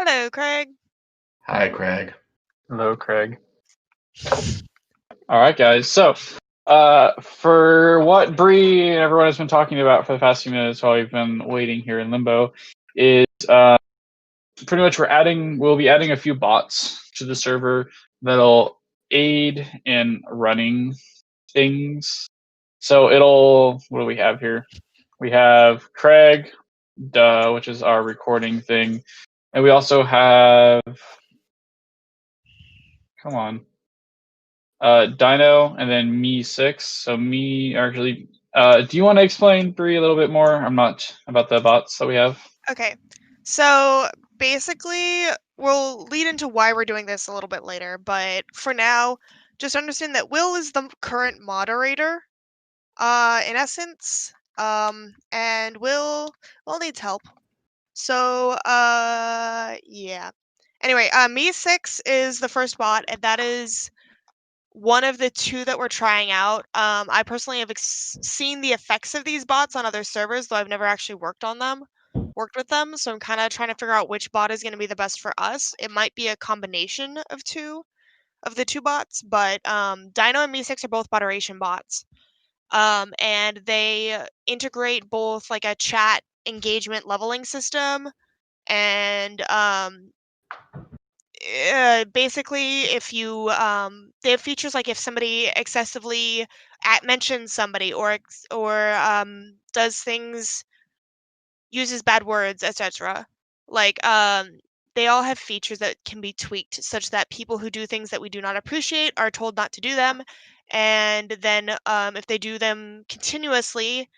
Hello, Craig. Hi, Craig. Hello, Craig. All right, guys. So, for what Bree and everyone has been talking about for the past few minutes while we've been waiting here in limbo, is pretty much we'll be adding a few bots to the server that'll aid in running things. So what do we have here? We have Craig, which is our recording thing, and we also have, come on. Dino, and then me 6. So me actually. Do you want to explain, Bree, a little bit more? I'm not about the bots that we have. Okay, so basically, we'll lead into why we're doing this a little bit later, but for now, just understand that Will is the current moderator, in essence, and Will needs help. So, yeah. Anyway, me 6 is the first bot, and that is one of the two that we're trying out. I personally have seen the effects of these bots on other servers, though I've never actually worked with them. So I'm kind of trying to figure out which bot is going to be the best for us. It might be a combination of the two bots, but Dino and Me6 are both moderation bots, and they integrate both like a chat engagement leveling system and basically, if you they have features like if somebody excessively mentions somebody or does things, uses bad words, etc. Like they all have features that can be tweaked such that people who do things that we do not appreciate are told not to do them, and then if they do them continuously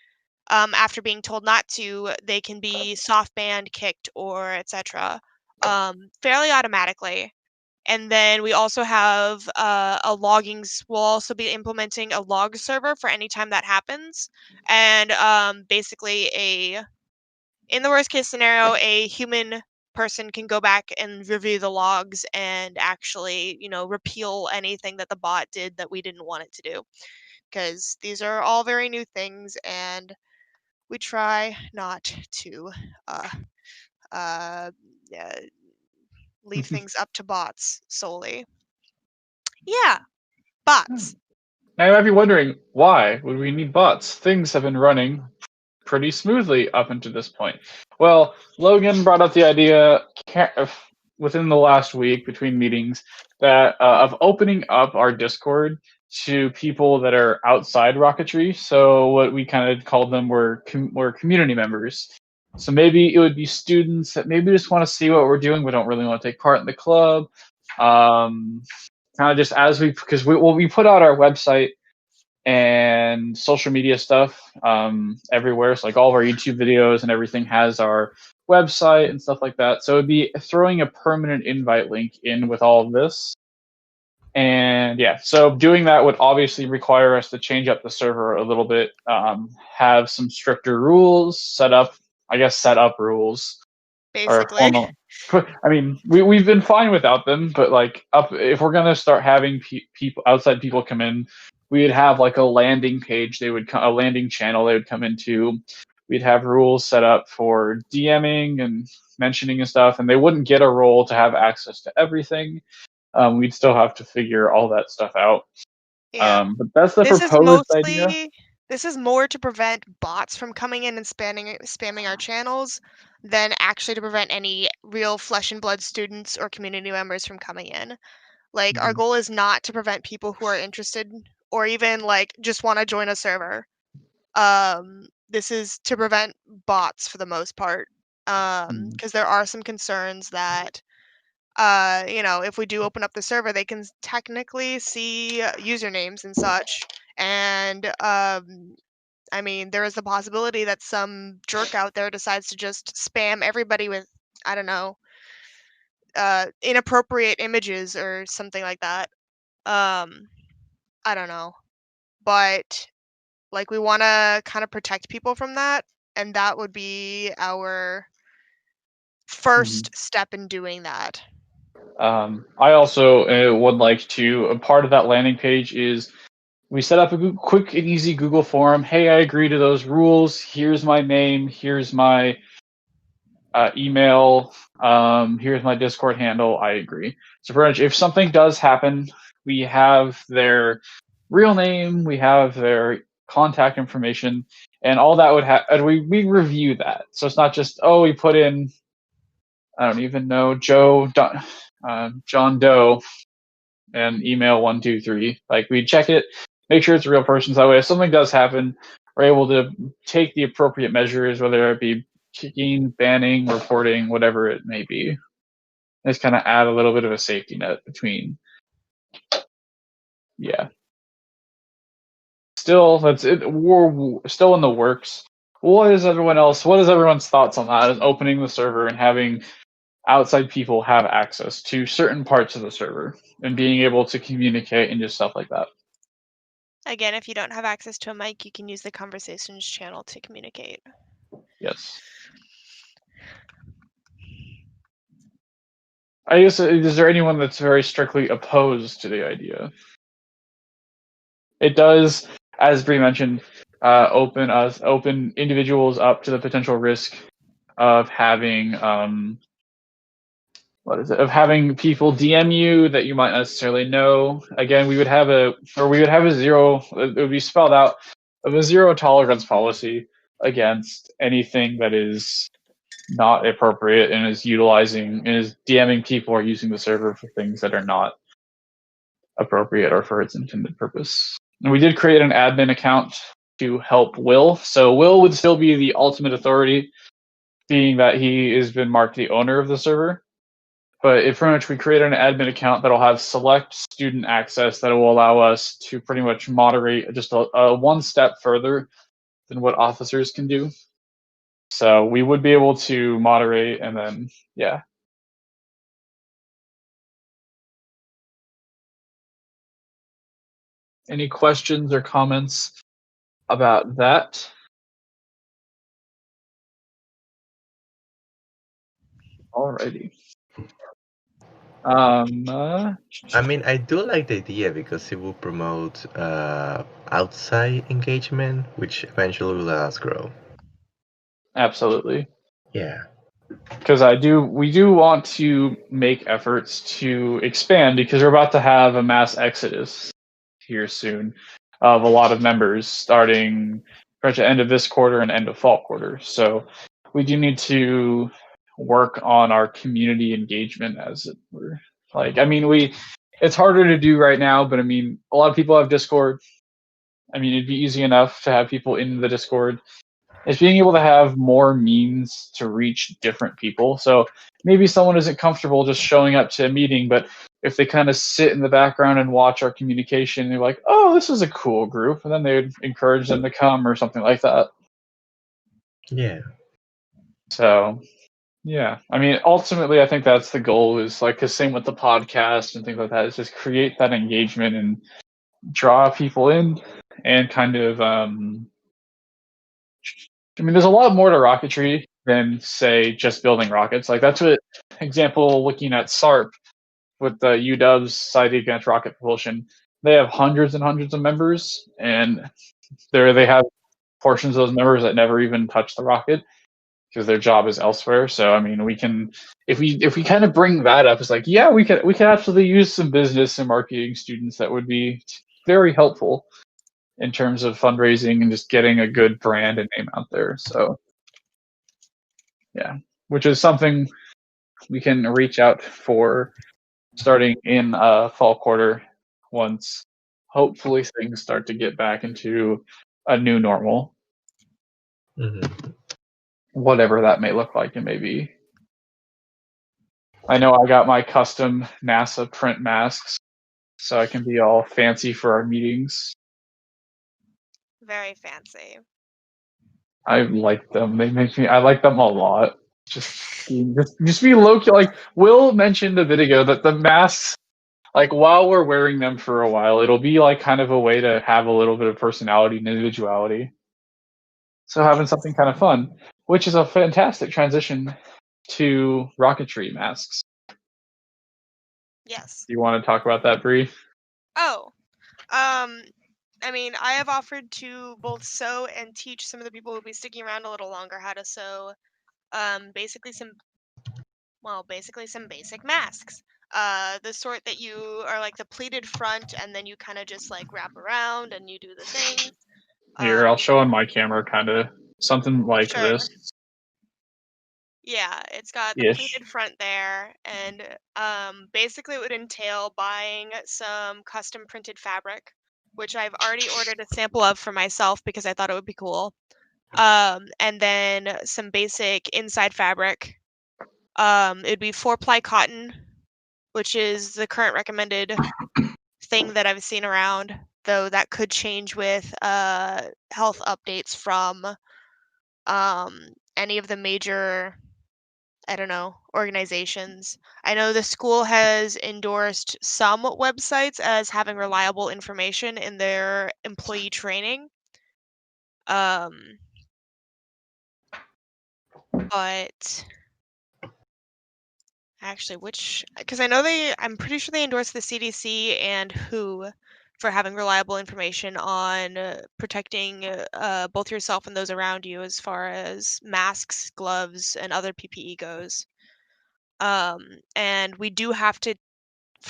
after being told not to, they can be soft banned, kicked, or etc. Fairly automatically. And then we also have we'll also be implementing a log server for any time that happens. And basically, in the worst case scenario, a human person can go back and review the logs and actually, repeal anything that the bot did that we didn't want it to do. Because these are all very new things, and we try not to uh, uh, leave things up to bots solely. Yeah, bots. Now you might be wondering, why would we need bots? Things have been running pretty smoothly up until this point. Well, Logan brought up the idea within the last week between meetings that of opening up our Discord to people that are outside Rocketry. So what we kind of called them were community members. So maybe it would be students that maybe just want to see what we're doing, but don't really want to take part in the club. Kind of just because we put out our website and social media stuff everywhere. So like all of our YouTube videos and everything has our website and stuff like that. So it'd be throwing a permanent invite link in with all of this. And yeah, so doing that would obviously require us to change up the server a little bit, have some stricter rules, set up rules or Basically. formal. I mean, we've been fine without them, but like if we're gonna start having outside people come in, we'd have like a landing page. A landing channel they would come into. We'd have rules set up for DMing and mentioning and stuff, and they wouldn't get a role to have access to everything. We'd still have to figure all that stuff out. Yeah. But that's the proposed idea. This is more to prevent bots from coming in and spamming our channels than actually to prevent any real flesh and blood students or community members from coming in. Like, our goal is not to prevent people who are interested or even like just want to join a server. This is to prevent bots for the most part. Because there are some concerns that if we do open up the server, they can technically see usernames and such. And I mean, there is the possibility that some jerk out there decides to just spam everybody with, I don't know, inappropriate images or something like that. I don't know. But like, we want to kind of protect people from that, and that would be our first step in doing that. I also would like to. A part of that landing page is we set up a quick and easy Google form. Hey, I agree to those rules. Here's my name. Here's my email, here's my Discord handle, I agree. So pretty much if something does happen, we have their real name, we have their contact information, and all that would have, and we review that. So it's not just, oh, we put in, I don't even know, John Doe, and email 123. Like we check it, make sure it's a real person. So that way, if something does happen, we're able to take the appropriate measures, whether it be kicking, banning, reporting, whatever it may be. Just kind of add a little bit of a safety net between. Yeah. Still, that's it. We're still in the works. What is everyone else? What is everyone's thoughts on that? Is opening the server and having outside people have access to certain parts of the server and being able to communicate and just stuff like that. Again, if you don't have access to a mic, you can use the conversations channel to communicate. Yes. I guess, is there anyone that's very strictly opposed to the idea? It does, as Bree mentioned, open individuals up to the potential risk of having of having people DM you that you might not necessarily know. Again, we would have a zero. It would be spelled out of a zero tolerance policy against anything that is not appropriate and is DMing people or using the server for things that are not appropriate or for its intended purpose. And we did create an admin account to help Will. So Will would still be the ultimate authority, being that he has been marked the owner of the server. But if pretty much we create an admin account that'll have select student access that will allow us to pretty much moderate just a one step further than what officers can do. So we would be able to moderate and then, yeah. Any questions or comments about that? Alrighty. I mean, I do like the idea because it will promote outside engagement, which eventually will let us grow. Absolutely. Yeah. Because we do want to make efforts to expand because we're about to have a mass exodus here soon of a lot of members starting at the end of this quarter and end of fall quarter. So we do need to work on our community engagement, as it were. Like, I mean, it's harder to do right now, but I mean, a lot of people have Discord. I mean, it'd be easy enough to have people in the Discord. It's being able to have more means to reach different people. So maybe someone isn't comfortable just showing up to a meeting, but if they kind of sit in the background and watch our communication, they're like, oh, this is a cool group. And then they would encourage them to come or something like that. Yeah. So, yeah. I mean, ultimately, I think that's the goal is like, because same with the podcast and things like that, is just create that engagement and draw people in and kind of, I mean, there's a lot more to Rocketry than, say, just building rockets. Like, that's what, example, looking at SARP with the UW's Society Against Rocket Propulsion, they have hundreds and hundreds of members, and they have portions of those members that never even touch the rocket because their job is elsewhere. So, I mean, we can, if we kind of bring that up, it's like, yeah, we could absolutely use some business and marketing students that would be very helpful in terms of fundraising and just getting a good brand and name out there. So, yeah, which is something we can reach out for starting in fall quarter once hopefully things start to get back into a new normal, whatever that may look like and maybe. I know I got my custom NASA print masks so I can be all fancy for our meetings. Very fancy. I like them. I like them a lot. Just be low key. Like Will mentioned a bit ago that the masks, like while we're wearing them for a while, it'll be like kind of a way to have a little bit of personality and individuality. So having something kind of fun, which is a fantastic transition to Rocketry masks. Yes. Do you want to talk about that, Bree? Oh, I mean, I have offered to both sew and teach some of the people who will be sticking around a little longer how to sew basically some basic masks. The sort that you are like the pleated front, and then you kind of just like wrap around and you do the things. Here, I'll show on my camera, kind of something like Sure. this Yeah, it's got the ish. pleated front there, and basically it would entail buying some custom printed fabric, which I've already ordered a sample of for myself because I thought it would be cool. And then some basic inside fabric. It'd be 4-ply cotton, which is the current recommended thing that I've seen around, though that could change with health updates from any of the major, I don't know, organizations. I know the school has endorsed some websites as having reliable information in their employee training. But actually, because I know I'm pretty sure they endorse the CDC and WHO for having reliable information on protecting both yourself and those around you as far as masks, gloves, and other PPE goes. And we do have to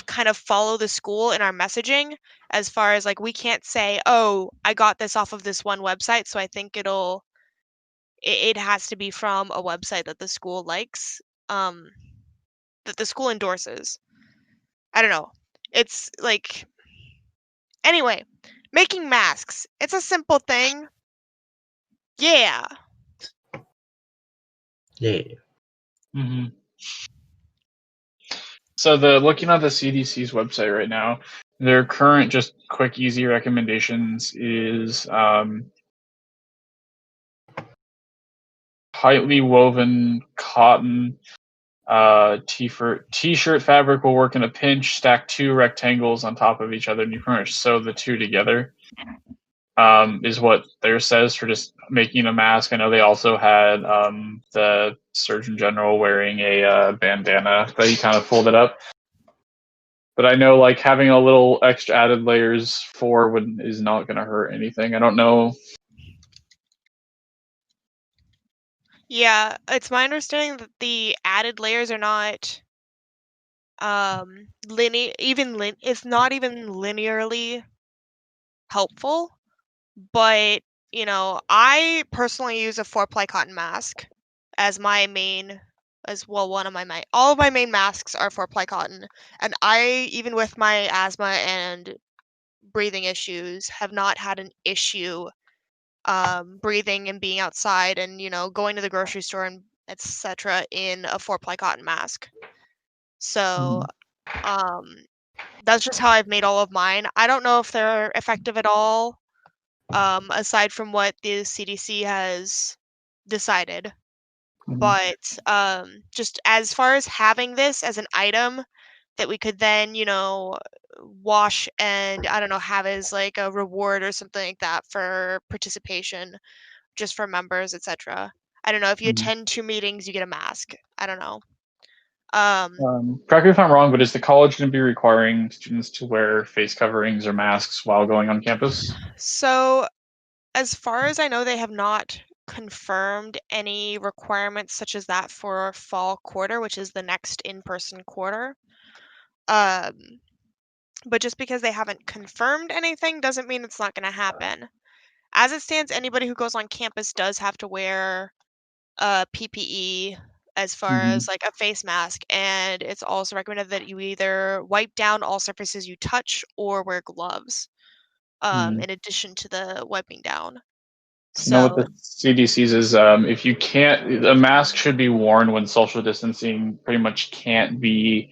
kind of follow the school in our messaging as far as like we can't say, oh, I got this off of this one website, so I think it has to be from a website that the school likes, that the school endorses. I don't know. It's like, anyway, making masks. It's a simple thing. Yeah. Yeah. Mm-hmm. So looking at the CDC's website right now, their current just quick, easy recommendations is tightly woven cotton t-shirt fabric will work in a pinch. Stack 2 rectangles on top of each other, and you pretty much sew the 2 together. Is what there says for just making a mask. I know they also had the Surgeon General wearing a bandana that he kind of folded up. But I know like having a little extra added layers is not going to hurt anything. I don't know. Yeah, it's my understanding that the added layers are not it's not even linearly helpful, but I personally use a 4-ply cotton mask as my main, as well, one of all of my main masks are 4-ply cotton, and I, even with my asthma and breathing issues, have not had an issue breathing and being outside and going to the grocery store and etc. in a 4-ply cotton mask. So that's just how I've made all of mine. I don't know if they're effective at all, aside from what the CDC has decided. But just as far as having this as an item that we could then, wash and, I don't know, have as like a reward or something like that for participation, just for members, etc. I don't know, if you attend 2 meetings, you get a mask. I don't know. Correct me if I'm wrong, but is the college going to be requiring students to wear face coverings or masks while going on campus? So, as far as I know, they have not confirmed any requirements such as that for fall quarter, which is the next in-person quarter. But just because they haven't confirmed anything doesn't mean it's not going to happen. As it stands, anybody who goes on campus does have to wear PPE as far as like a face mask, and it's also recommended that you either wipe down all surfaces you touch or wear gloves, in addition to the wiping down. You know what So, the CDC's is? If you can't, a mask should be worn when social distancing pretty much can't be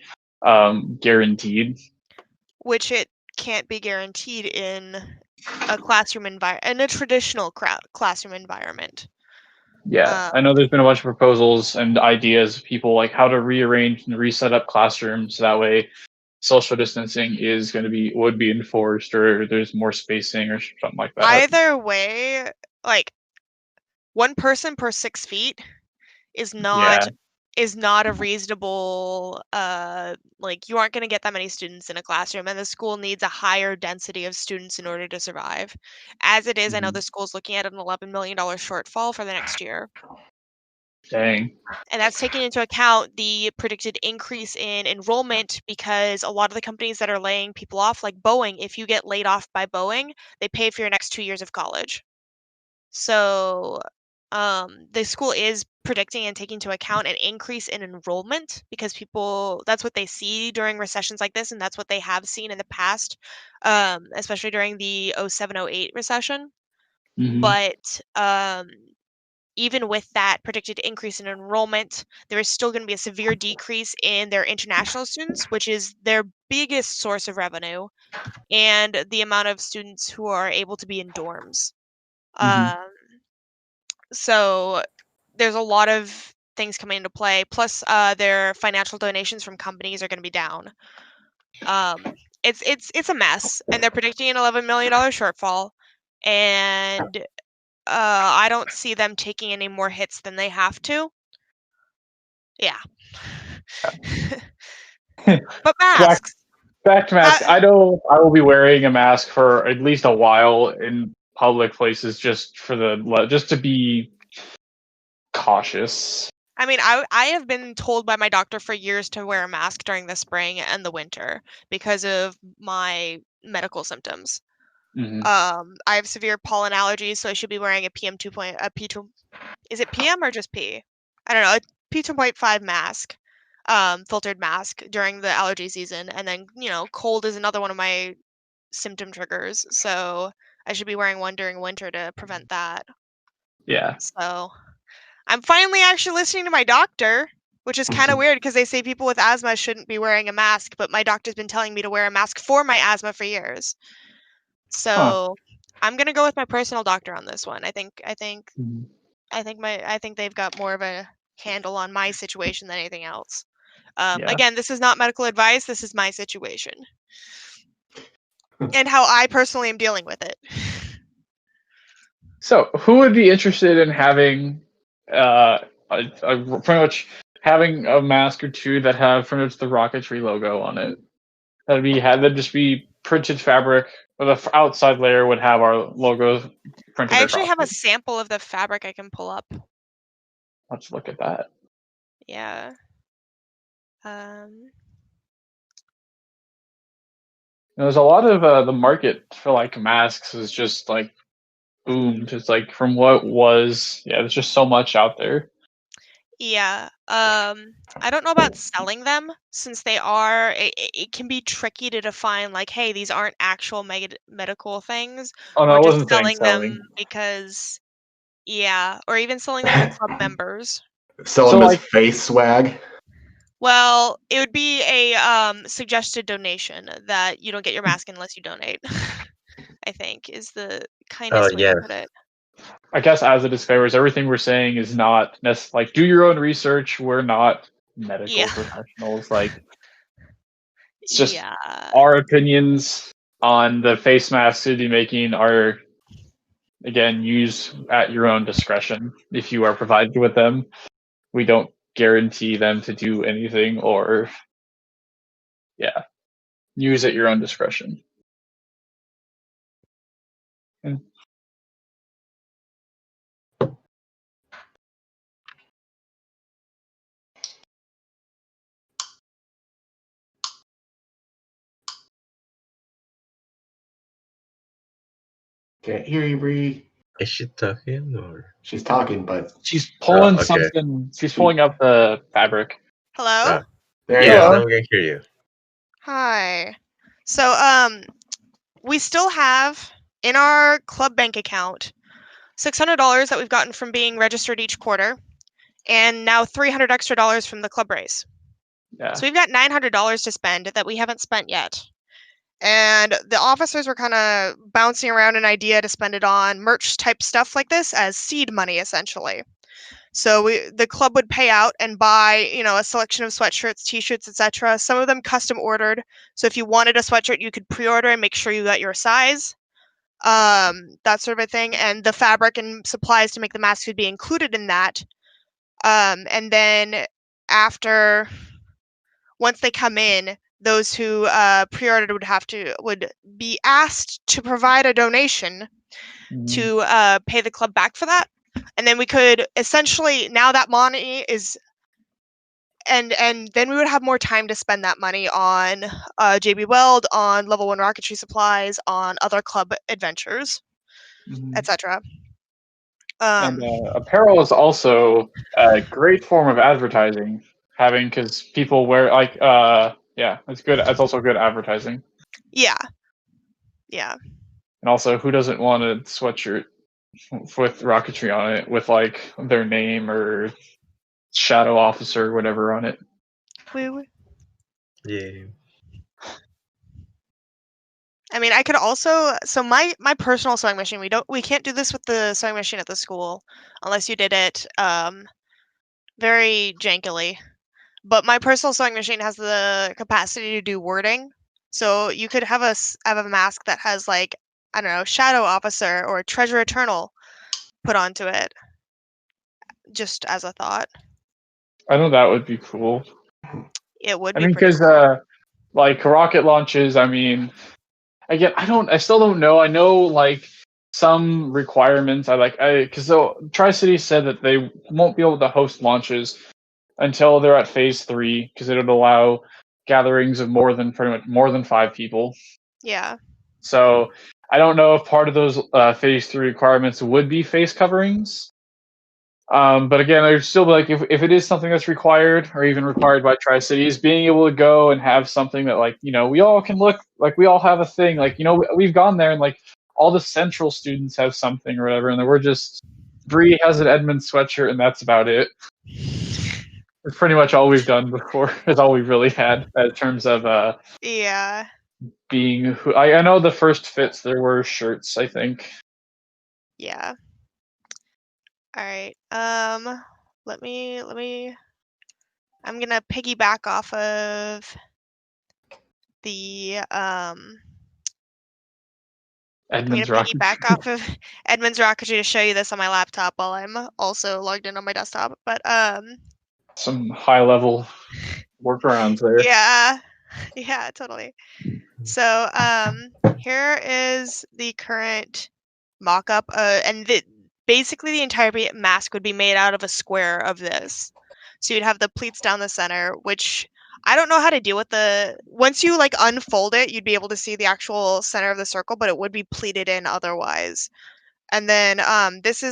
guaranteed. which it can't be guaranteed in a classroom in a traditional classroom environment. Yeah, I know there's been a bunch of proposals and ideas, people like how to rearrange and reset up classrooms so that way social distancing would be enforced, or there's more spacing or something like that. Either way, like 1 person per 6 feet is not Yeah. a reasonable, like, you aren't going to get that many students in a classroom, and the school needs a higher density of students in order to survive. As it is, I know the school's looking at an $11 million shortfall for the next year. Dang. And that's taking into account the predicted increase in enrollment, because a lot of the companies that are laying people off, like Boeing, if you get laid off by Boeing, they pay for your next 2 years of college. So the school is predicting and taking into account an increase in enrollment, because that's what they see during recessions like this, and that's what they have seen in the past, especially during the 07-08 recession. Mhm. But even with that predicted increase in enrollment, there is still going to be a severe decrease in their international students, which is their biggest source of revenue, and the amount of students who are able to be in dorms. Mhm. So there's a lot of things coming into play. Plus, their financial donations from companies are going to be down. It's a mess, and they're predicting an $11 million shortfall, and I don't see them taking any more hits than they have to. Yeah. But back masks. back to mask. How, I know I will be wearing a mask for at least a while in public places, just to be cautious. I mean, I have been told by my doctor for years to wear a mask during the spring and the winter because of my medical symptoms. Mhm. I have severe pollen allergies, so I should be wearing a P2. Is it PM or just P? I don't know, a P2.5 mask, filtered mask during the allergy season, and then cold is another one of my symptom triggers, so I should be wearing one during winter to prevent that. Yeah. So I'm finally actually listening to my doctor, which is kind of weird because they say people with asthma shouldn't be wearing a mask, but my doctor's been telling me to wear a mask for my asthma for years. Huh. So I'm gonna go with my personal doctor on this one. Mhm. I think they've got more of a handle on my situation than anything else. Yeah. Again, this is not medical advice. This is my situation and how I personally am dealing with it. So, who would be interested in having pretty much having a mask or two that have pretty much the Rocketry logo on it? That'd just be printed fabric, or the outside layer would have our logo printed I actually across have a it. sample of the fabric I can pull up. Let's look at that. Yeah. Um, There's a lot of the market for like masks is just like boomed. It's like from what was, yeah, there's just so much out there. yeah. I don't know about selling them, since it can be tricky to define, like, hey, these aren't actual medical things, Oh no, or I just wasn't saying selling them selling. because, yeah, or even selling them to club members. Sell So them as like, face swag. Well, it would be a suggested donation that you don't get your mask unless you donate. I think is the Oh kindest way to yes. put it. I guess as a disclaimer, everything we're saying is not like do your own research. We're not medical Yeah. professionals. Like it's just Yeah. our opinions on the face masks you'd be making are again use at your own discretion if you are provided with them. We don't guarantee them to do anything or yeah, use at your own discretion. And Can't hear you, Bree. Is she talking or? She's talking, but she's Oh, pulling okay. something. She's pulling up the fabric. Hello? there you Yes, Hello. go. now we can hear you. Hi. So, we still have in our club bank account $600 that we've gotten from being registered each quarter, and now $300 extra from the club race. Yeah. So we've got $900 to spend that we haven't spent yet. And the officers were kind of bouncing around an idea to spend it on merch type stuff like this as seed money, essentially. So the club would pay out and buy, a selection of sweatshirts, t-shirts, etc. Some of them custom ordered. So if you wanted a sweatshirt, you could pre-order and make sure you got your size. That sort of a thing. And the fabric and supplies to make the mask would be included in that. And then once they come in, those who pre-ordered would be asked to provide a donation Mhm. to pay the club back for that. And then we could essentially, now that money is, and then we would have more time to spend that money on JB Weld, on level 1 rocketry supplies, on other club adventures, Mhm. etc. And apparel is also a great form of advertising, because people wear yeah, it's good. It's also good advertising. Yeah. And also, who doesn't want a sweatshirt with Rocketry on it with like their name or Shadow Officer or whatever on it? Yeah. I mean, I could also, so my personal sewing machine, we can't do this with the sewing machine at the school unless you did it very jankily. But my personal sewing machine has the capacity to do wording. So you could have a mask that has, like, I don't know, Shadow Officer or Treasure Eternal put onto it, just as a thought. I know that would be cool. It would I be mean, pretty because cool. like rocket launches, I mean, I still don't know. I know like some requirements. Because so Tri-City said that they won't be able to host launches until they're at phase 3, because it would allow gatherings of pretty much more than 5 people. Yeah. So I don't know if part of those phase 3 requirements would be face coverings. But again, I'd still be like, if it is something that's required or even required by Tri Cities, being able to go and have something that, like, we all can look like we all have a thing. Like, we've gone there and like all the central students have something or whatever, and then we're just Bree has an Edmonds sweatshirt and that's about it. It's pretty much all we've done before. Is all we've really had in terms of Yeah. being who. I know the first fits there were shirts, I think. Yeah. All right. Let me. I'm gonna piggyback off of the I'm gonna Edmonds Rocket. piggyback off of Edmonds Rocketry to show you this on my laptop while I'm also logged in on my desktop. But Some high level workarounds there. yeah, totally. So here is the current mock-up, and basically the entire mask would be made out of a square of this. So you'd have the pleats down the center, which I don't know how to deal with once you like unfold it, you'd be able to see the actual center of the circle, but it would be pleated in otherwise. And then this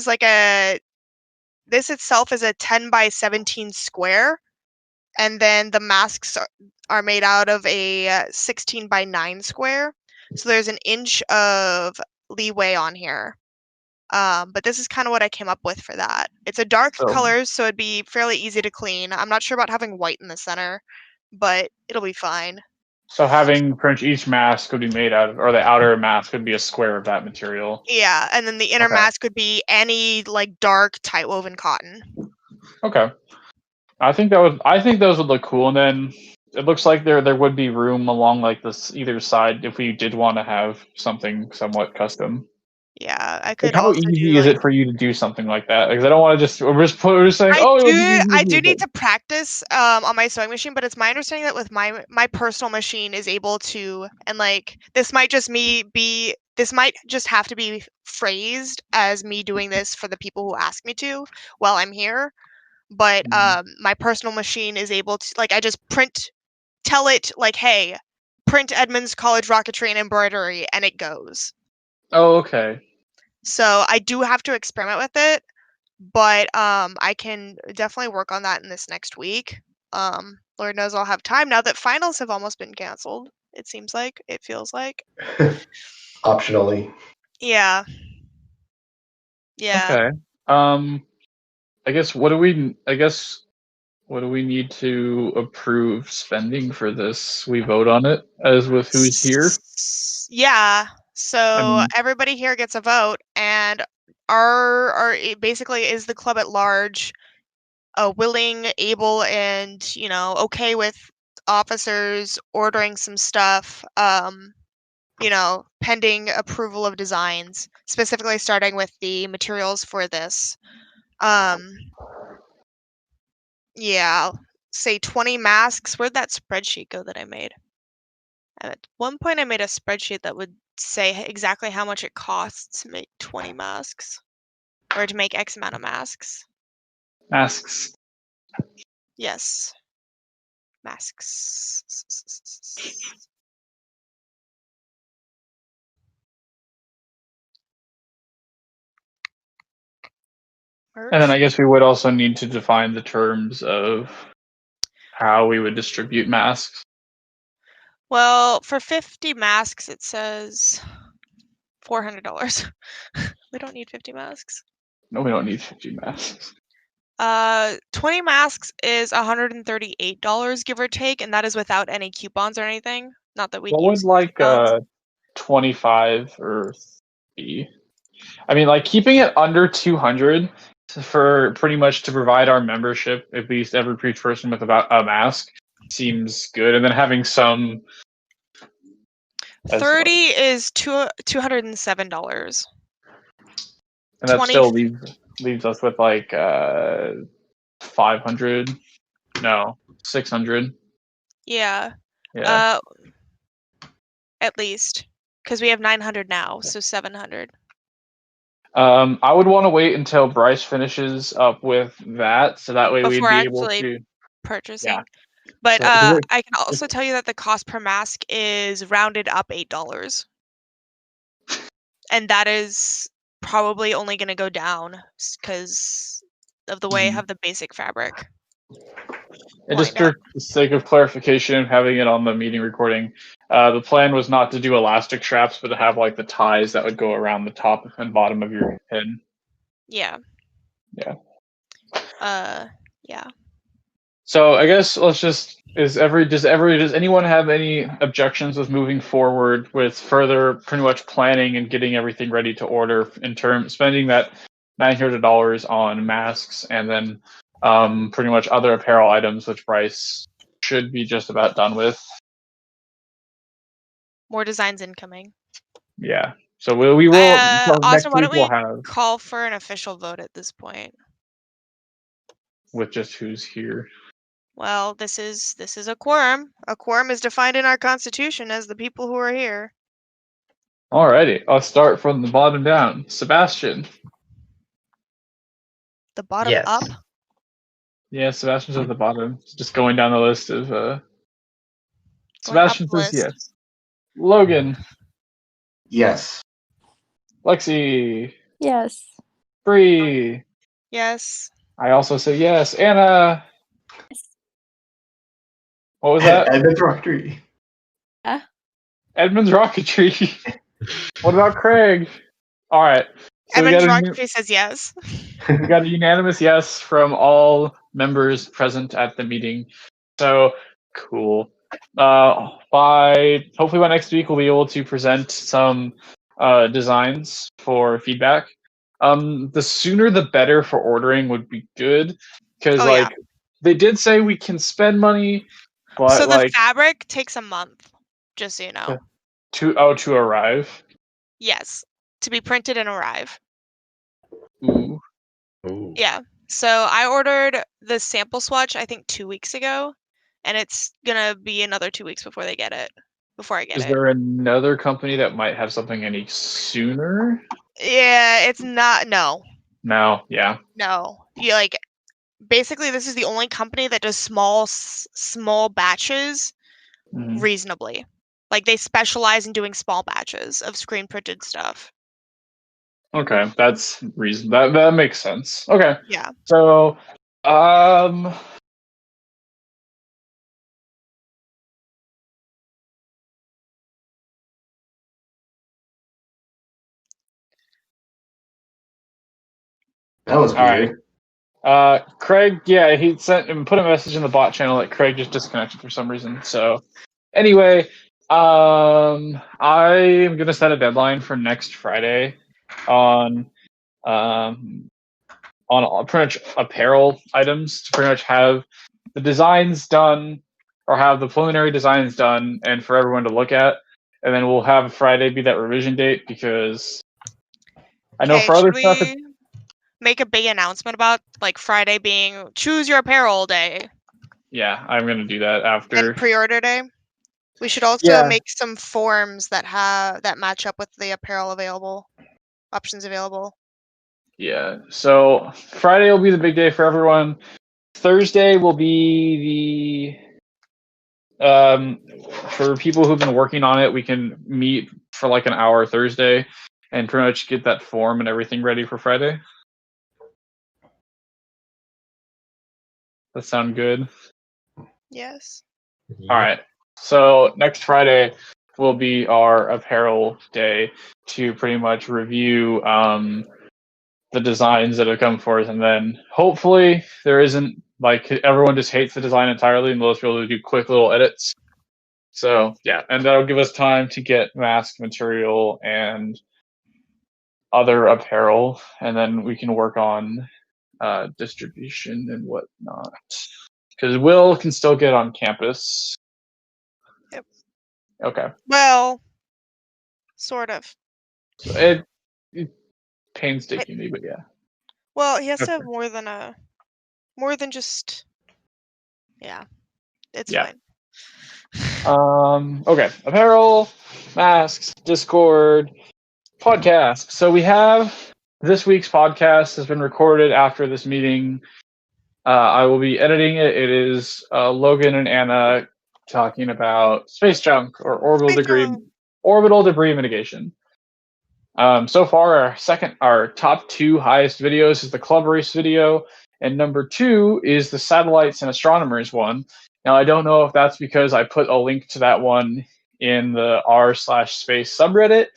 itself is a 10 by 17 square, and then the masks are made out of a 16 by 9 square. So there's an inch of leeway on here. But this is kind of what I came up with for that. It's a dark color, so it'd be fairly easy to clean. I'm not sure about having white in the center, but it'll be fine. So having pretty much each mask could be made out of, or the outer mask could be a square of that material. Yeah, and then the inner mask could be any like dark tight woven cotton. Okay. I think those would look cool, and then it looks like there would be room along like this either side if we did want to have something somewhat custom. Yeah, I Like, could how also do easy is like it for you to do something like that? Like, I don't want to we're just saying, oh, it would be easy I to do do need it. to practice on my sewing machine, but it's my understanding that with my personal machine is able to, and like this might just have to be phrased as me doing this for the people who ask me to while I'm here. But my personal machine is able to, like, I just tell it like, hey, print Edmonds College Rocketry and Embroidery, and it goes. Oh, okay. So I do have to experiment with it, but I can definitely work on that in this next week. Lord knows I'll have time now that finals have almost been canceled. It feels like. Optionally. Yeah. Okay. I guess what do we need to approve spending for this? We vote on it as with who's here. Yeah. So mean- everybody here gets a vote, and it basically is the club at large willing, able, and okay with officers ordering some stuff. Pending approval of designs, specifically starting with the materials for this. Yeah, say 20 masks. Where'd that spreadsheet go that I made? At one point I made a spreadsheet that would say exactly how much it costs to make 20 masks. or to make X amount of masks. Masks. Yes. Masks. And then I guess we would also need to define the terms of how we would distribute masks. Well, for 50 masks, it says $400. We don't need 50 masks. No, we don't need 50 masks. 20 masks is $138, give or take, and that is without any coupons or anything. Not that we'd What would use like coupons. 25 or be? I mean, like keeping it under 200 for pretty much to provide our membership, at least every each person with about a mask, seems good. And then having some. 30 is $207. And that 20 still leaves us with like 500. No, 600. Yeah. Yeah. At least, because we have 900 now, so 700. I would want to wait until Bryce finishes up with that, so that way we'd Before be able actually to. purchasing. Yeah. But So, I can also tell you that the cost per mask is rounded up $8. And that is probably only going to go down because of the way I have the basic fabric. And just for the sake of clarification and having it on the meeting recording, the plan was not to do elastic straps, but to have like the ties that would go around the top and bottom of your head. Yeah. Yeah. Yeah. So I guess let's just does anyone have any objections with moving forward with further pretty much planning and getting everything ready to order in terms spending that $900 on masks and then pretty much other apparel items which Bryce should be just about done with. More designs incoming. Yeah. So we will Austin, next why week don't we we'll have call for an official vote at this point? with just who's here. Well, this is a quorum. A quorum is defined in our Constitution as the people who are here. Alrighty, I'll start from the bottom down. Sebastian. The bottom Yes. up? Yeah, Sebastian's at the bottom. Just going down the list of Sebastian says yes. Logan. Yes. Lexi. Yes. Bree. Yes. I also say yes. Anna. What was that? Edmonds Rocketry. Edmonds Rocketry. What about Craig? All right. So Edmonds Rocketry says yes. We got a unanimous yes from all members present at the meeting. So cool. Hopefully by next week we'll be able to present some designs for feedback. The sooner the better for ordering would be good because they did say we can spend money, but so the fabric takes a month, just so you know. To arrive. Yes, to be printed and arrive. Ooh. Yeah. So I ordered the sample swatch I think 2 weeks ago, and it's gonna be another 2 weeks before they get it. Before I get it. Is there another company that might have something any sooner? Yeah, it's not. No. No. Yeah. No. You basically this is the only company that does small batches reasonably. Like they specialize in doing small batches of screen printed stuff. Okay, that's reason that makes sense. Okay. Yeah. So, All That was weird. Right. Craig, yeah, he sent and put a message in the bot channel that Craig just disconnected for some reason. So, anyway, I am gonna set a deadline for next Friday on pretty much apparel items to pretty much have the designs done or have the preliminary designs done and for everyone to look at, and then we'll have Friday be that revision date because I know for other stuff. Make a big announcement about Friday being choose your apparel day. Yeah, I'm gonna do that after. And pre-order day. We should also make some forms that match up with the apparel options available. Yeah. So Friday will be the big day for everyone. Thursday will be for people who've been working on it, we can meet for like an hour Thursday and pretty much get that form and everything ready for Friday. That sound good? Yes. All right. So next Friday will be our apparel day to pretty much review the designs that have come forth, and then hopefully there isn't like everyone just hates the design entirely, and we'll just be able to do quick little edits. So yeah, and that'll give us time to get mask material and other apparel, and then we can work on distribution and whatnot. Because Will can still get on campus. Yep. Okay. Well, sort of. So it painstakingly, but yeah. Well, he has to have Okay. more than just. Yeah, it's Yeah. fine. Okay. Apparel, masks, Discord, podcast. So we have this week's podcast has been recorded after this meeting. I will be editing it. It is Logan and Anna talking about space junk or orbital debris mitigation. So far, our top 2 highest videos is the club race video, and number 2 is the satellites and astronomers one. Now, I don't know if that's because I put a link to that one in the r/space subreddit,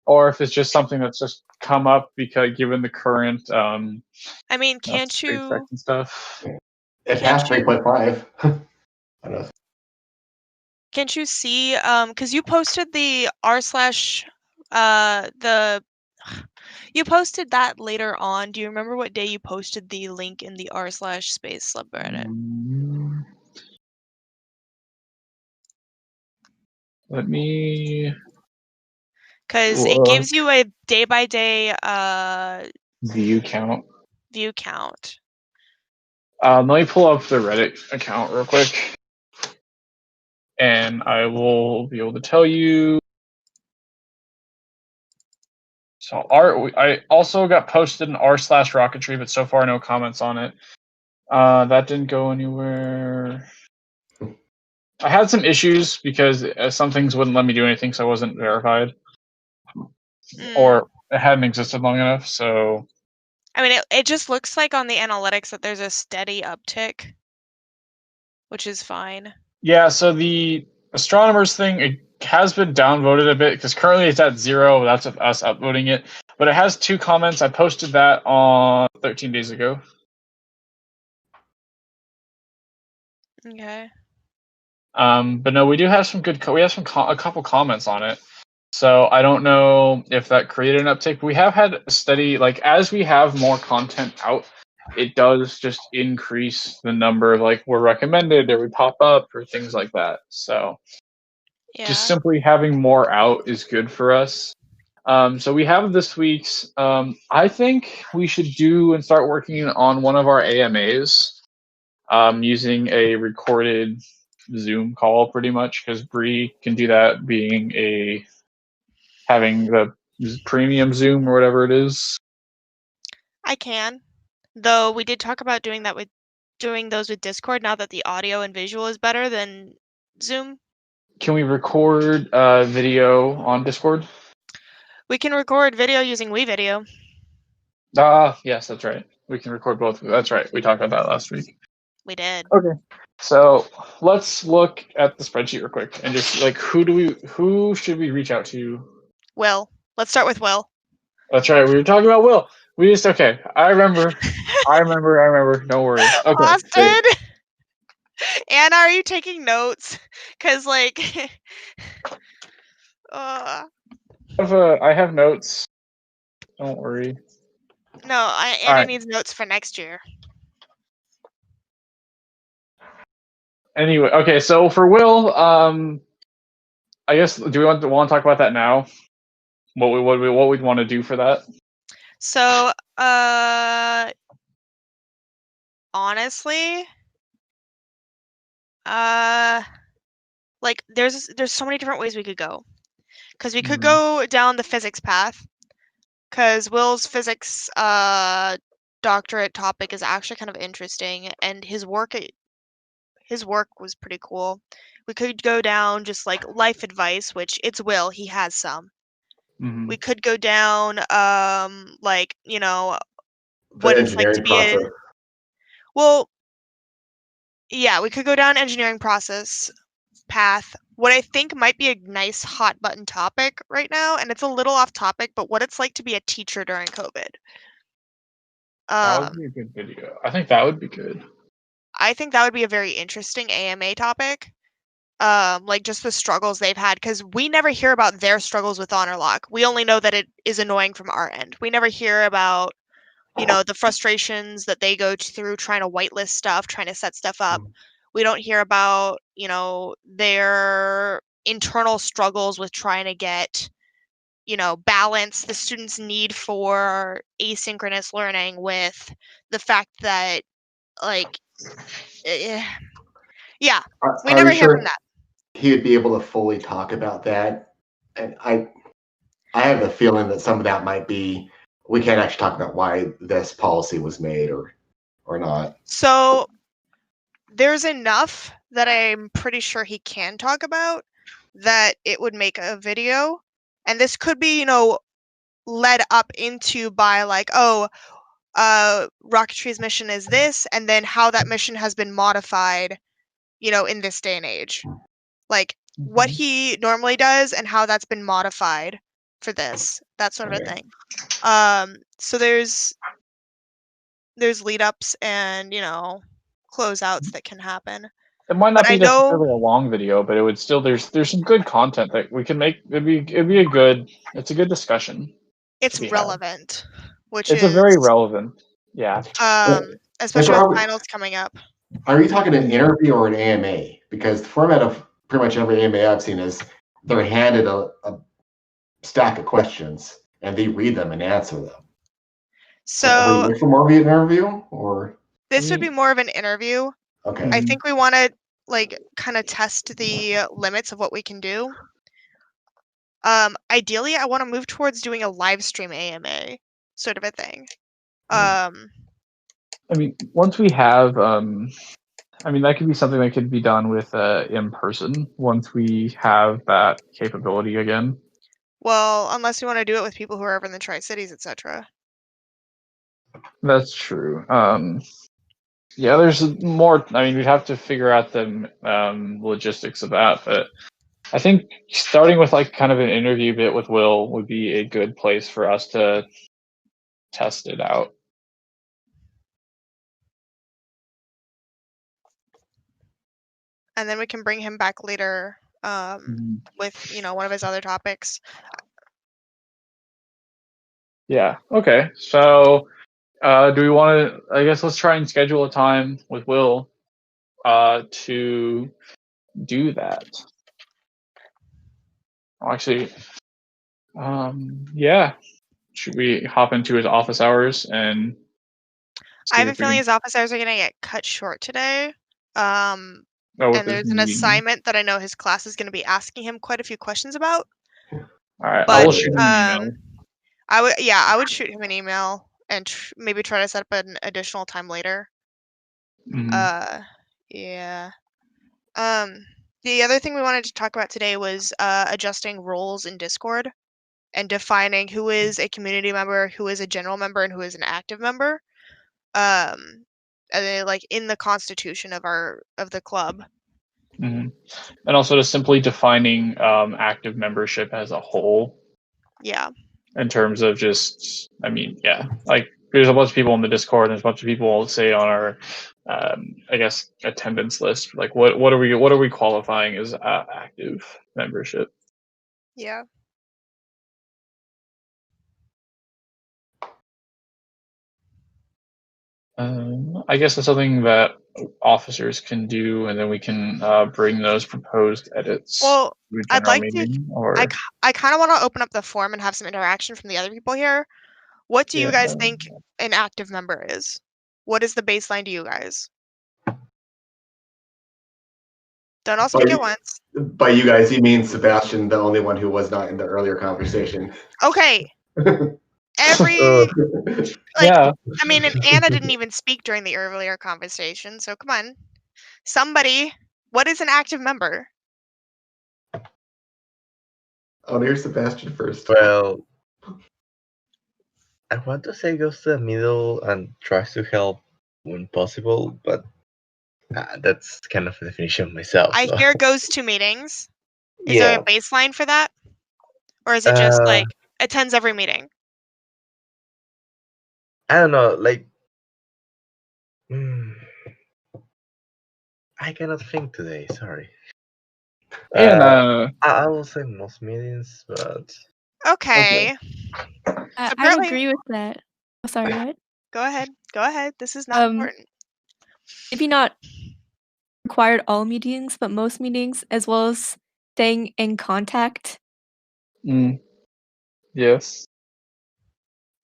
or if it's just something that's just come up because given the current I mean, can't SpaceX you? and stuff. It Can't passed you? 3.5. I know. Can't you see? Because you posted the the. You posted that later on. Do you remember what day you posted the link in the r/space subreddit? Let me Because it look. gives you a day-by-day View count. view count. Let me pull up the Reddit account real quick, and I will be able to tell you. So I also got posted in r/Rocketry, but so far no comments on it. That didn't go anywhere. I had some issues because some things wouldn't let me do anything, so I wasn't verified, or it hadn't existed long enough. So I mean, it just looks like on the analytics that there's a steady uptick, which is fine. yeah, so the astronomers thing, it has been downvoted a bit because currently it's at 0. That's with us upvoting it, but it has 2 comments. I posted that on 13 days ago. Okay. But no, we do have some good. We have a couple comments on it. So I don't know if that created an uptick. We have had a steady, like as we have more content out, it does just increase the number of like we're recommended or we pop up or things like that. So Yeah. just simply having more out is good for us. So we have this week's. I think we should do and start working on one of our AMAs using a recorded Zoom call, pretty much, because Bree can do that, having the premium Zoom or whatever it is. I can, though we did talk about doing those with Discord now that the audio and visual is better than Zoom. Can we record video on Discord? We can record video using WeVideo. Yes, that's right. We can record both. That's right. We talked about that last week. We did. Okay. So let's look at the spreadsheet real quick and just like who should we reach out to? Will. Let's start with Will. That's right. We were talking about Will. Okay. I remember. Don't worry. Okay. Austin. Anna, are you taking notes? Cause like, I have notes. Don't worry. No, Anna needs notes for next year. Anyway, okay. So for Will, I guess do we want to talk about that now? What we'd want to do for that? So, honestly, like there's so many different ways we could go, because we could go down the physics path, because Will's physics doctorate topic is actually kind of interesting, and his work was pretty cool. We could go down just like life advice, which it's Will, he has some. Mhm. We could go down like, you know, The what it's like to engineering be process. well, yeah, we could go down engineering process path. What I think might be a nice hot button topic right now, and it's a little off topic, but what it's like to be a teacher during COVID. That would be a good video. I think that would be good. I think that would be a very interesting AMA topic. Like just the struggles they've had, because we never hear about their struggles with honor lock. We only know that it is annoying from our end. We never hear about, you know, the frustrations that they go through trying to whitelist stuff, trying to set stuff up. We don't hear about, you know, their internal struggles with trying to get, you know, balance the students' need for asynchronous learning with the fact that, like, yeah, we Are never you hear from sure that. he would be able to fully talk about that? And I have the feeling that some of that might be we can't actually talk about why this policy was made or not. So there's enough that I'm pretty sure he can talk about that it would make a video. And this could be, you know, led up into by like, oh, Rocketry's mission is this, and then how that mission has been modified, you know, in this day and age. Like what he normally does and how that's been modified for this, that sort of a thing. So there's lead ups and, you know, closeouts that can happen. It might But not I be know necessarily a long video, but it would still there's some good content that we can make. It'd be a good discussion. it's to be had. relevant, which It's is a very relevant. Yeah. especially are with we- finals coming up. Are you talking an interview or an AMA? Because the format of pretty much every AMA I've seen is they're handed a stack of questions and they read them and answer them. So are we So looking for more of an interview or? this would be more of an interview. Okay. I think we want to like kind of test the limits of what we can do. Ideally, I want to move towards doing a live stream AMA sort of a thing. I mean, once we have, I mean, that could be something that could be done with in person once we have that capability again. Well, unless we want to do it with people who are over in the Tri-Cities, etc. That's true. Yeah, there's more. I mean, we'd have to figure out the logistics of that, but I think starting with like kind of an interview bit with Will would be a good place for us to test it out. And then we can bring him back later with, you know, one of his other topics. Yeah. Okay. So, do we want to? I guess let's try and schedule a time with Will to do that. Actually, yeah. Should we hop into his office hours and? I have a feeling his office hours are going to get cut short today. And there's an assignment that I know his class is going to be asking him quite a few questions about. All right, but, I will shoot him an email. I would shoot him an email and maybe try to set up an additional time later. Yeah. The other thing we wanted to talk about today was adjusting roles in Discord and defining who is a community member, who is a general member, and who is an active member. Like in the constitution of the club. And also just simply defining active membership as a whole. Yeah. In terms of just, I mean, yeah, like there's a bunch of people in the Discord, and there's a bunch of people say on our, I guess, attendance list. Like, what are we qualifying as active membership? Yeah. I guess that's something that officers can do, and then we can bring those proposed edits. Well, I'd like meeting, to. I kind of want to open up the forum and have some interaction from the other people here. What do you guys think an active member is? What is the baseline to you guys? Don't all speak at once. By you guys, you mean Sebastian, the only one who was not in the earlier conversation. Okay. Every like Yeah. I mean, and Anna didn't even speak during the earlier conversation, so come on. Somebody, what is an active member? Oh, here's Sebastian first. Well, I want to say goes to the middle and tries to help when possible, but that's kind of the definition of myself. I So. hear goes to meetings. Is there a Yeah. baseline for that? Or is it just Uh, like attends every meeting? I don't know. Like, mm, I cannot think today. Sorry. And I will say most meetings, but Okay. I'd Apparently, agree with that. Oh, sorry, what? go ahead. Go ahead. This is not important. Maybe not required all meetings, but most meetings, as well as staying in contact. yes.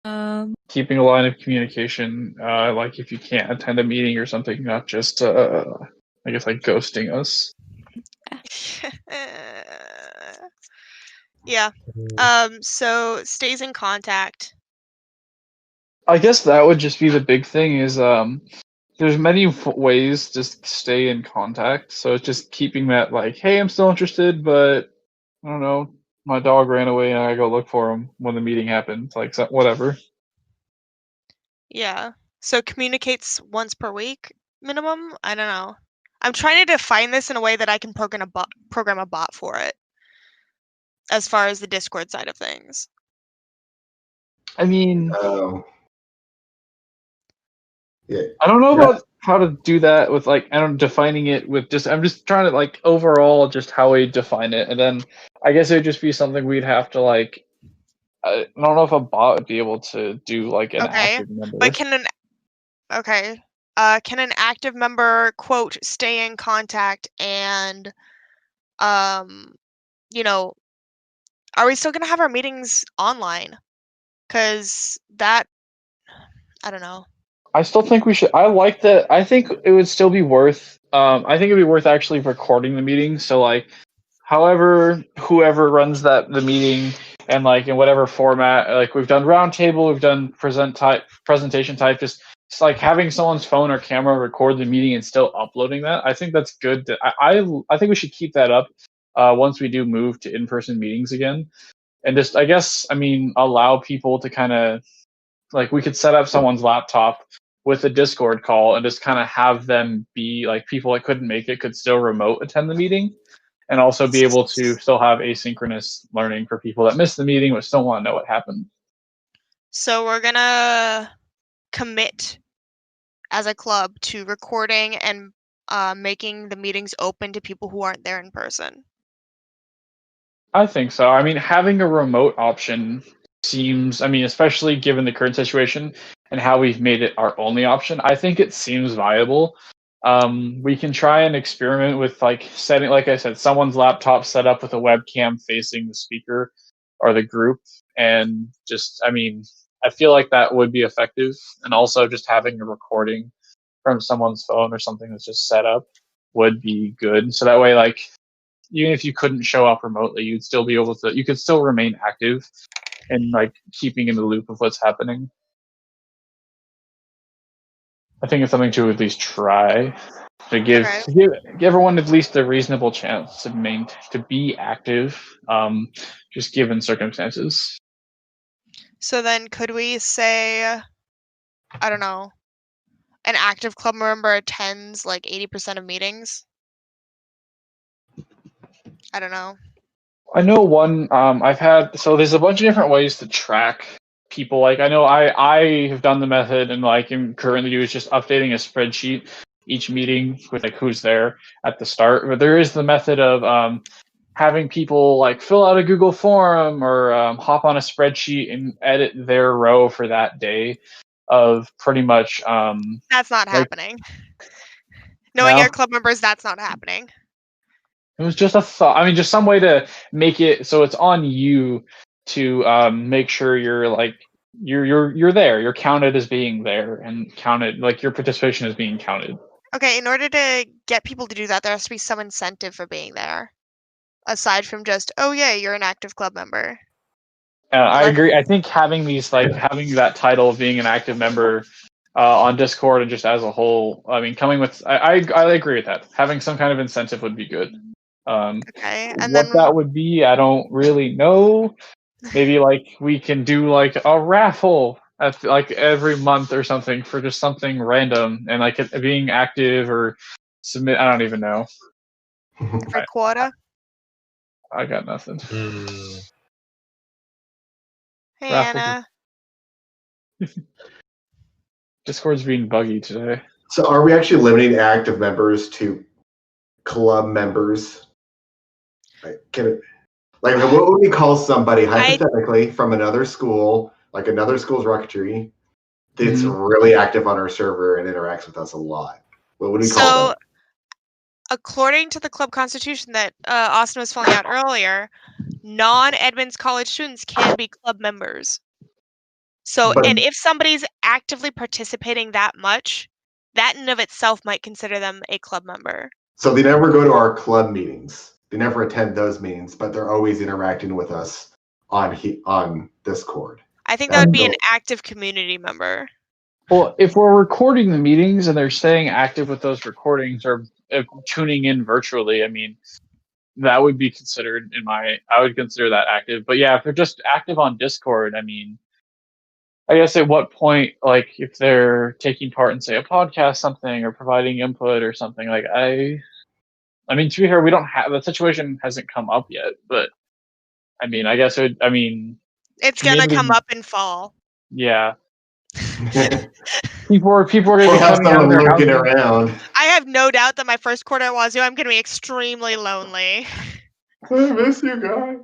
Um, Keeping a line of communication, like if you can't attend a meeting or something, not just, I guess, like ghosting us. Yeah. So stays in contact. I guess that would just be the big thing is there's many ways to stay in contact. So it's just keeping that like, hey, I'm still interested, but I don't know, my dog ran away and I go look for him when the meeting happens. Like whatever. Yeah. So communicates once per week minimum? I don't know. I'm trying to define this in a way that I can program a bot for it. As far as the Discord side of things. I mean, Yeah. I don't know about how to do that with like I don't defining it with just I'm just trying to like overall just how we define it, and then I guess it would just be something we'd have to like. I don't know if a bot would be able to do like an Okay. active member. But can an active member quote stay in contact and you know, are we still gonna have our meetings online? Cause that I don't know. I still think we should. I like that. I think it would still be worth. I think it'd be worth actually recording the meeting. So like, however, whoever runs the meeting and like in whatever format, like we've done roundtable, we've done presentation type, just it's like having someone's phone or camera record the meeting and still uploading that. I think that's good. I think we should keep that up once we do move to in-person meetings again, and just I guess I mean allow people to kind of like we could set up someone's laptop with a Discord call and just kind of have them be like people that couldn't make it could still remote attend the meeting and also be able to still have asynchronous learning for people that missed the meeting but still want to know what happened. So we're gonna commit as a club to recording and making the meetings open to people who aren't there in person. I think so. I mean, having a remote option seems, I mean, especially given the current situation and how we've made it our only option, I think it seems viable. We can try and experiment with like setting, like I said, someone's laptop set up with a webcam facing the speaker or the group. And just, I mean, I feel like that would be effective. And also just having a recording from someone's phone or something that's just set up would be good. So that way, like, even if you couldn't show up remotely, you'd still be able to. You could still remain active and like keeping in the loop of what's happening. I think it's something to at least try to give everyone at least a reasonable chance to be active, just given circumstances. So then could we say, I don't know, an active club member attends like 80% of meetings? I don't know. I know one. I've had so there's a bunch of different ways to track people. Like I know I have done the method and like am currently do is just updating a spreadsheet each meeting with like who's there at the start. But there is the method of having people like fill out a Google form or hop on a spreadsheet and edit their row for that day of pretty much That's not like happening. Knowing no. your club members, that's not happening. It was just a thought. I mean, just some way to make it so it's on you to make sure you're like you're there. You're counted as being there and counted like your participation is being counted. Okay, in order to get people to do that, there has to be some incentive for being there. Aside from just, oh yeah, you're an active club member. I agree. I think having these having that title of being an active member on Discord and just as a whole, I mean, coming with I agree with that. Having some kind of incentive would be good. Okay, and What then that would be, I don't really know. Maybe we can do a raffle at every month or something for just something random and it being active or submit. I don't even know. every quarter. I got nothing. Hey, Raffle. Anna. Discord's being buggy today. So are we actually limiting active members to club members? What would we call somebody hypothetically from another school, like another school's Rocketry, that's really active on our server and interacts with us a lot? What would we call them? According to the club constitution that Austin was filling out earlier, non-Edmonds college students can be club members. So, and if somebody's actively participating that much, that in of itself might consider them a club member. So they never go to our club meetings. They never attend those meetings, but they're always interacting with us on Discord. I think that would be an active community member. Well, if we're recording the meetings and they're staying active with those recordings or tuning in virtually, I mean, that would be considered I would consider that active. But yeah, if they're just active on Discord, I mean, I guess at what point, if they're taking part in, say, a podcast, something, or providing input or something, I mean, to be fair, we don't have, the situation hasn't come up yet, but I mean, I guess it's gonna come up in fall. Yeah. people are going to be coming out of their looking around. I have no doubt that my first quarter at Wazoo, I'm going to be extremely lonely. I miss you guys.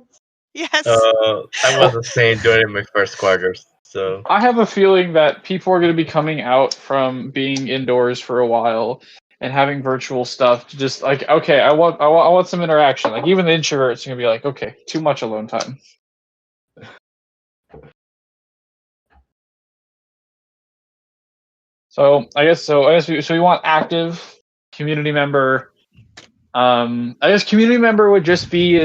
Yes. I was the same during my first quarters. So I have a feeling that people are going to be coming out from being indoors for a while and having virtual stuff to just okay, I want some interaction. Even the introverts are going to be like, okay, too much alone time. So I guess we want active community member. I guess community member would just be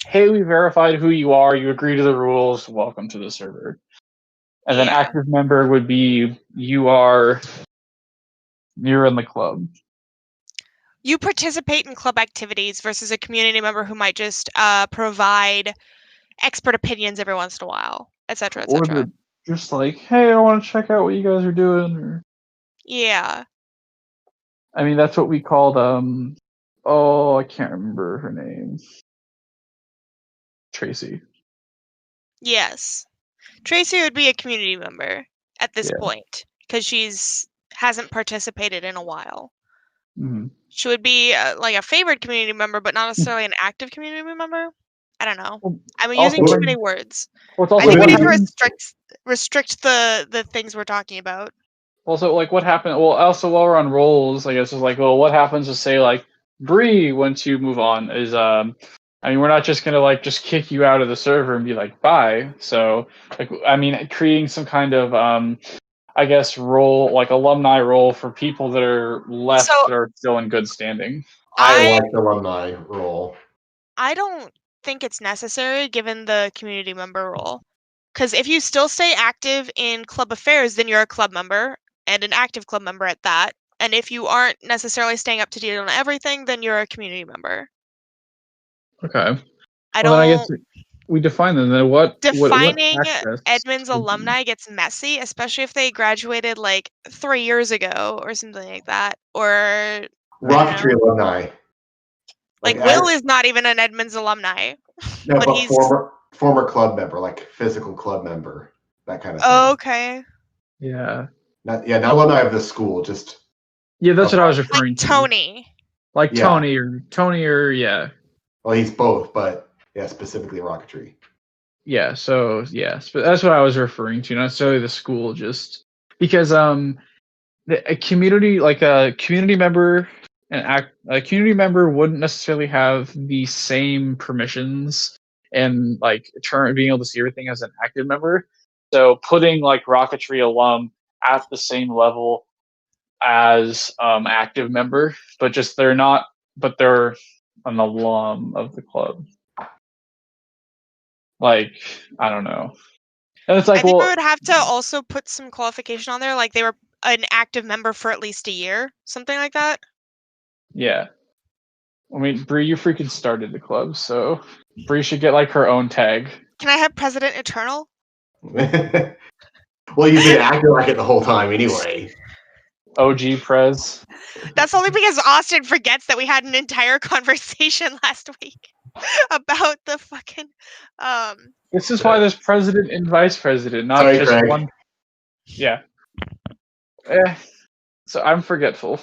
hey, we verified who you are, you agree to the rules, welcome to the server. And then active member would be you're in the club. You participate in club activities versus a community member who might just provide expert opinions every once in a while, etc., etc. Just hey, I want to check out what you guys are doing. Or... Yeah. I mean, that's what we called, I can't remember her name. Tracy. Yes. Tracy would be a community member at this point because hasn't participated in a while. Mm-hmm. She would be a favored community member, but not necessarily an active community member. I don't know. I'm using too many words. I think we need to restrict the things we're talking about. Also, what happened? Well, also while we're on roles, I guess is what happens to say Bree once you move on is I mean, we're not just gonna just kick you out of the server and be bye. So I mean, creating some kind of I guess role alumni role for people that are left that are still in good standing. I like the alumni role. I don't think it's necessary given the community member role. Because if you still stay active in club affairs, then you're a club member and an active club member at that. And if you aren't necessarily staying up to date on everything, then you're a community member. Okay. I guess we define them. Then defining Edmonds alumni gets messy, especially if they graduated 3 years ago or something like that. Or Rocketry alumni. Will is not even an Edmonds alumni. No, but he's former club member, physical club member, that kind of thing. Oh, okay. Yeah. Not alumni of the school, just. Yeah, that's what I was referring to. Tony. Tony or yeah. Well, he's both, but yeah, specifically Rocketry. Yeah, so yes, but that's what I was referring to, not necessarily the school, just because a community a community member a community member wouldn't necessarily have the same permissions and being able to see everything as an active member. So putting Rocketry alum at the same level as active member, but just they're an alum of the club. Like, I don't know. And it's I like, think we well, would have to also put some qualification on there, like they were an active member for at least a year, something like that. yeah. I mean, Bree, you freaking started the club, so Bree should get like her own tag. Can I have President Eternal? Well, you've been acting like it the whole time anyway. OG Prez. That's only because Austin forgets that we had an entire conversation last week about the fucking This is why there's president and vice president, not Sorry, just Craig. one. Yeah. So I'm forgetful.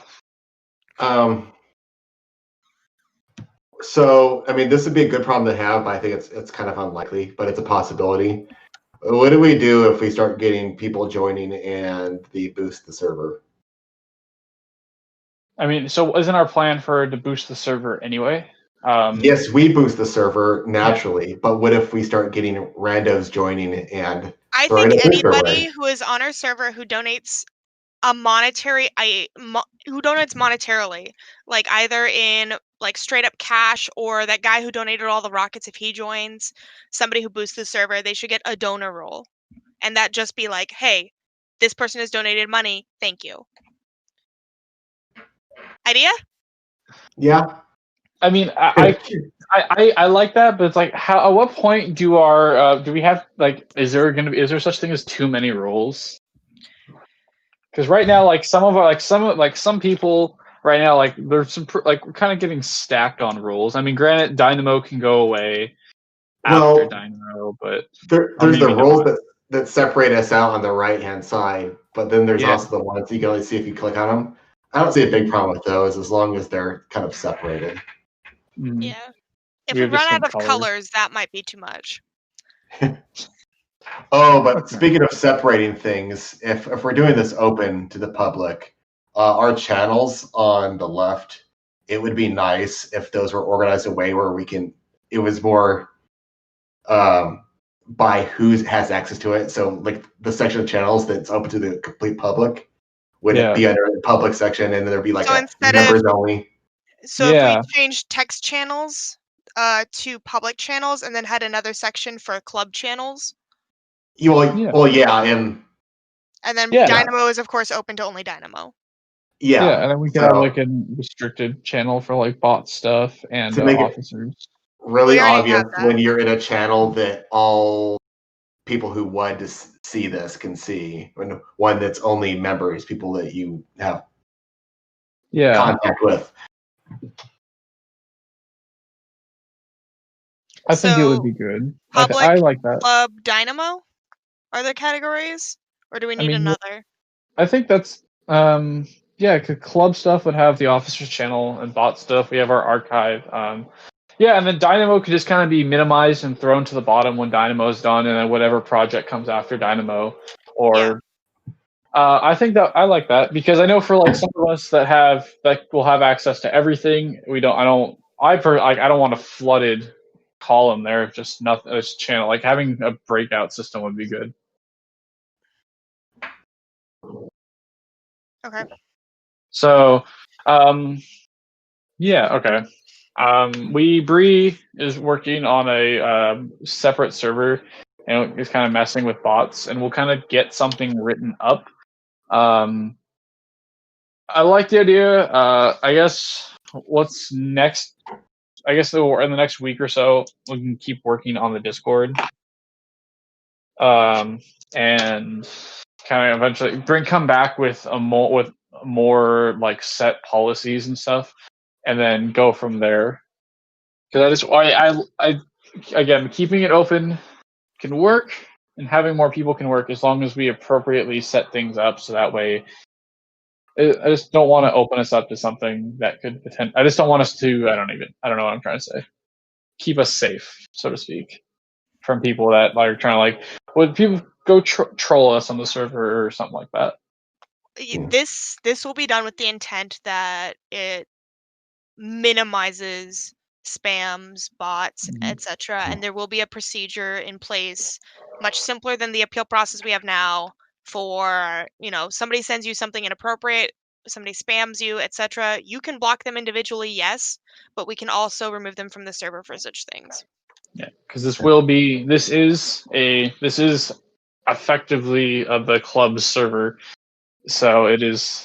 So, I mean, this would be a good problem to have, but I think it's kind of unlikely, but it's a possibility. What do we do if we start getting people joining and they boost the server? I mean, so isn't our plan to boost the server anyway? Yes, we boost the server naturally, but what if we start getting randos joining and I throwing think a booster anybody away? who is on our server who donates who donates monetarily, like either in like straight up cash, or that guy who donated all the rockets, if he joins, somebody who boosts the server, they should get a donor role, and that just be like, hey, this person has donated money, thank you. Idea? Yeah. I mean, I like that, but it's like, how? At what point do we have like? Is there such thing as too many roles? Because right now, like some people right now, like there's some like we're kind of getting stacked on roles. I mean, granted, Dynamo can go away after Well, Dynamo, but there's maybe the roles not. that separate us out on the right hand side, but then there's Yeah. also the ones you can only see if you click on them. I don't see a big problem with those as long as they're kind of separated. Mhm. Yeah. If We we have run out distinct of colors. colors, that might be too much. Oh, but Okay. speaking of separating things, if we're doing this open to the public, our channels on the left, it would be nice if those were organized a way where it was more by who has access to it. So, like the section of channels that's open to the complete public would Yeah. be under the public section, and then there'd be like So a instead members of only. So if we Yeah. change text channels to public channels and then had another section for club channels, Yeah. Well, yeah, and and then Yeah. Dynamo is of course open to only Dynamo. yeah, and then we can have so like a restricted channel for like bot stuff and to make it officers. really We already obvious have that. when you're in a channel that all people who want to see this can see, and one that's only members, people that you have Yeah. contact with. I think it would So be good. public, I like that. club, Dynamo are the categories, or do we need mean, another? I think that's yeah, 'cause club stuff would have the officers channel, and bot stuff we have our archive. Yeah, and then Dynamo could just kind of be minimized and thrown to the bottom when Dynamo is done, and then whatever project comes after Dynamo. Or Yeah. I think that I like that, because I know for like some of us that will have access to everything, I don't want a flooded column there of just nothing, just channel. Like having a breakout system would be good. Okay. So, yeah, okay. Bree is working on a separate server, and is kind of messing with bots, and we'll kind of get something written up. I like the idea. I guess what's next? I guess in the next week or so, we can keep working on the Discord, and kind of eventually come back with more like set policies and stuff, and then go from there. Because I again, keeping it open can work, and having more people can work, as long as we appropriately set things up, so that way. I just don't want to open us up to something that could potentially. I just don't want us to. I don't know what I'm trying to say. Keep us safe, so to speak, from people that are trying to would people go troll us on the server or something like that. This will be done with the intent that it minimizes spams, bots, etc. And there will be a procedure in place, much simpler than the appeal process we have now, for, somebody sends you something inappropriate, somebody spams you, etc. You can block them individually, yes, but we can also remove them from the server for such things. Yeah, because this is effectively the club's server, so it needs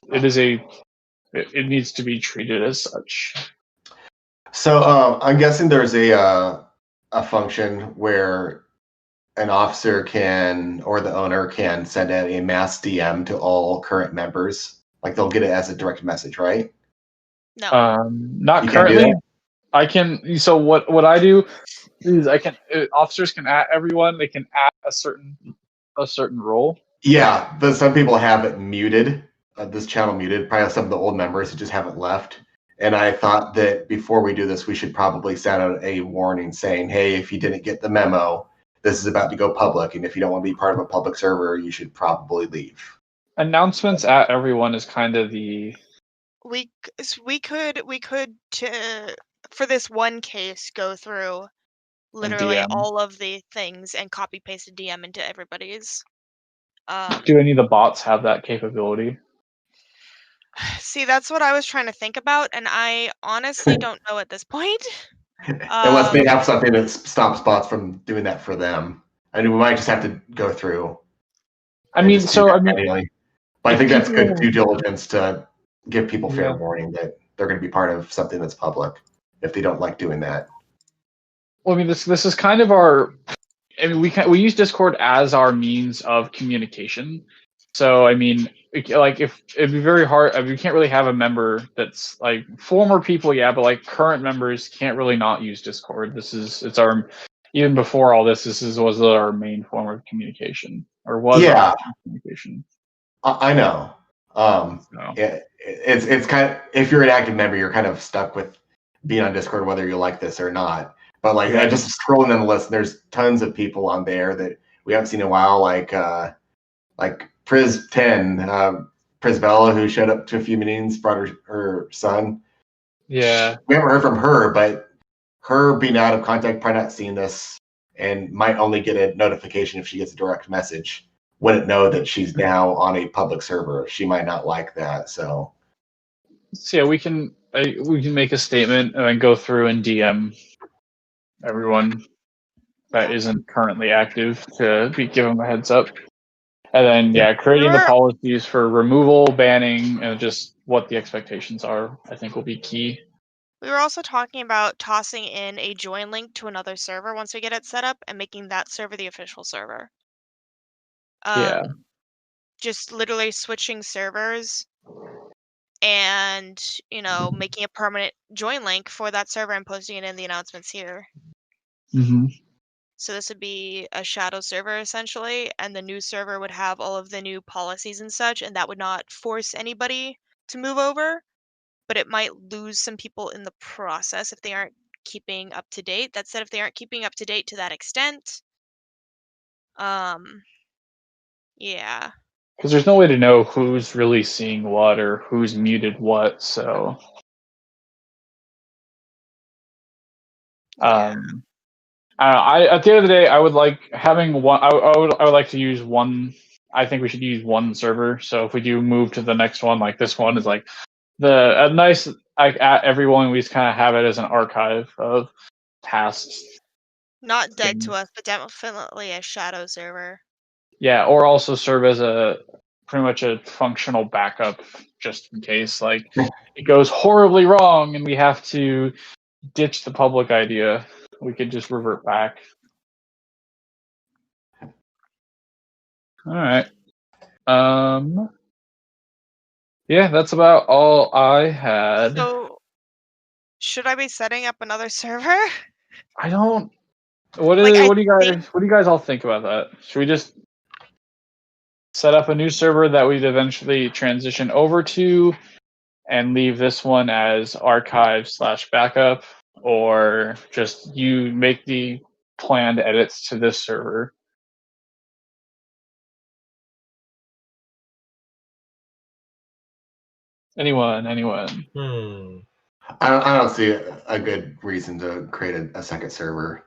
to be treated as such. So I'm guessing there's a function where an officer can or the owner can send out a mass DM to all current members. Like they'll get it as a direct message, right? No. Not You can't do currently. that? I can. So what I do is I can officers can add everyone. They can add a certain role. Yeah, but some people have it muted, this channel muted. Probably some of the old members who just haven't left. And I thought that before we do this, we should probably send out a warning saying, hey, if you didn't get the memo, this is about to go public. And if you don't want to be part of a public server, you should probably leave. Announcements at everyone is kind of the. We could for this one case go through literally DM. all of the things and copy paste a DM into everybody's. Do any of the bots have that capability? See, that's what I was trying to think about, and I honestly don't know at this point. Unless they have something that stops bots from doing that for them. I mean, we might just have to go through. But I think that's good due diligence to give people fair warning that they're going to be part of something that's public if they don't like doing that. Well, I mean, this is kind of our. I mean, we use Discord as our means of communication. So, I mean, like if it'd be very hard. I mean, we can't really have a member that's like former people, yeah, but like current members can't really not use Discord. It's our even before all this. Was our main form of communication, or was our main form of communication. I know. It's kind of, if you're an active member, you're kind of stuck with being on Discord whether you like this or not. But like, I just scrolling down the list, and there's tons of people on there that we haven't seen in a while, like Priz 10, Prisbella, who showed up to a few meetings, brought her son. Yeah, we haven't heard from her, but her being out of contact, probably not seeing this, and might only get a notification if she gets a direct message. Wouldn't know that she's now on a public server. She might not like that. So yeah, we can make a statement and then go through and DM everyone that isn't currently active to give them a heads up. And then, creating the policies for removal, banning, and just what the expectations are, I think will be key. We were also talking about tossing in a join link to another server once we get it set up and making that server the official server. Just literally switching servers and, making a permanent join link for that server and posting it in the announcements here. Mm-hmm. So this would be a shadow server essentially, and the new server would have all of the new policies and such, and that would not force anybody to move over, but it might lose some people in the process if they aren't keeping up to date. That said, if they aren't keeping up to date to that extent, yeah. Because there's no way to know who's really seeing what or who's muted what, so. Yeah. At the end of the day, I would like having one. I would like to use one. I think we should use one server. So if we do move to the next one, like this one is like a nice like at everyone, we just kind of have it as an archive of tasks. Not dead to us, but definitely a shadow server. Yeah, or also serve as pretty much a functional backup just in case like it goes horribly wrong and we have to ditch the public idea. We could just revert back. All right. Yeah, that's about all I had. So, should I be setting up another server? I don't. What do you guys all think about that? Should we just set up a new server that we'd eventually transition over to, and leave this one as archive/backup, or just you make the planned edits to this server? Anyone? I don't see a good reason to create a second server.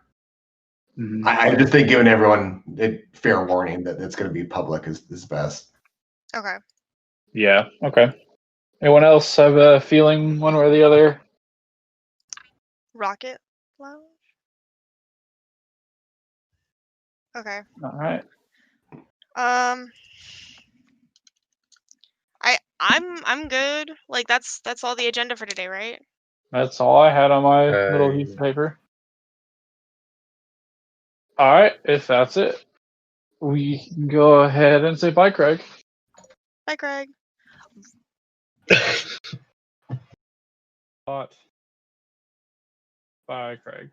Mm-hmm. I just think giving everyone a fair warning that it's going to be public is best. Okay. Yeah. Okay. Anyone else have a feeling one way or the other? Rocket Lounge? Okay. All right. I'm good. Like that's all the agenda for today, right? That's all I had on my little piece of paper. All right. If that's it, we can go ahead and say bye, Craig. Bye, Craig. Bye, Craig.